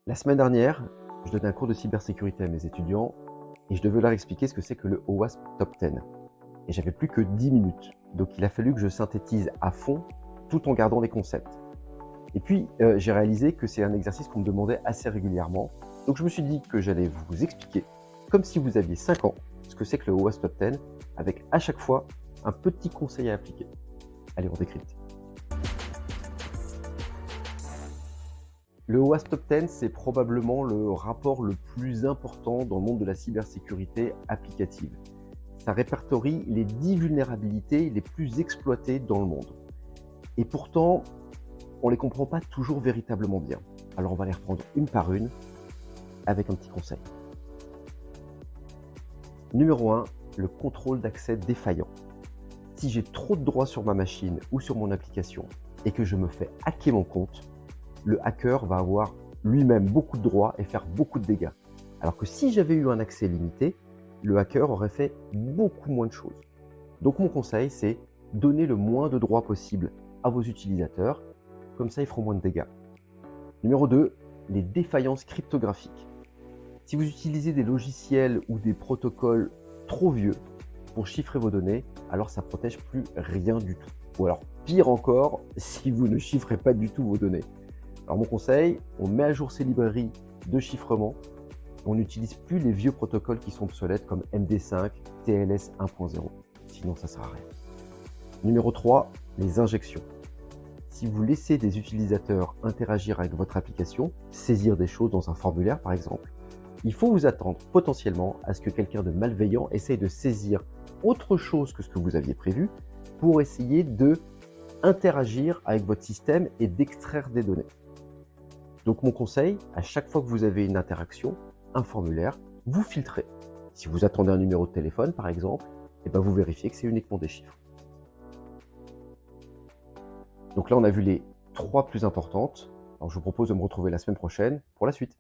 La semaine dernière, je donnais un cours de cybersécurité à mes étudiants et je devais leur expliquer ce que c'est que le OWASP Top 10. Et j'avais plus que 10 minutes, donc il a fallu que je synthétise à fond tout en gardant les concepts. Et puis j'ai réalisé que c'est un exercice qu'on me demandait assez régulièrement, donc je me suis dit que j'allais vous expliquer, comme si vous aviez 5 ans, ce que c'est que le OWASP Top 10, avec à chaque fois un petit conseil à appliquer. Allez, on décrypte. Le OWASP Top 10, c'est probablement le rapport le plus important dans le monde de la cybersécurité applicative. Ça répertorie les 10 vulnérabilités les plus exploitées dans le monde. Et pourtant, on ne les comprend pas toujours véritablement bien. Alors on va les reprendre une par une avec un petit conseil. Numéro 1, le contrôle d'accès défaillant. Si j'ai trop de droits sur ma machine ou sur mon application et que je me fais hacker mon compte, le hacker va avoir lui-même beaucoup de droits et faire beaucoup de dégâts. Alors que si j'avais eu un accès limité, le hacker aurait fait beaucoup moins de choses. Donc mon conseil, c'est donner le moins de droits possible à vos utilisateurs, comme ça ils feront moins de dégâts. Numéro 2, les défaillances cryptographiques. Si vous utilisez des logiciels ou des protocoles trop vieux pour chiffrer vos données, alors ça ne protège plus rien du tout. Ou alors pire encore, si vous ne chiffrez pas du tout vos données. Alors mon conseil, on met à jour ces librairies de chiffrement, on n'utilise plus les vieux protocoles qui sont obsolètes comme MD5, TLS 1.0, sinon ça ne sert à rien. Numéro 3, les injections. Si vous laissez des utilisateurs interagir avec votre application, saisir des choses dans un formulaire par exemple, il faut vous attendre potentiellement à ce que quelqu'un de malveillant essaye de saisir autre chose que ce que vous aviez prévu pour essayer de interagir avec votre système et d'extraire des données. Donc mon conseil, à chaque fois que vous avez une interaction, un formulaire, vous filtrez. Si vous attendez un numéro de téléphone par exemple, et ben vous vérifiez que c'est uniquement des chiffres. Donc là on a vu les 3 plus importantes. Alors je vous propose de me retrouver la semaine prochaine pour la suite.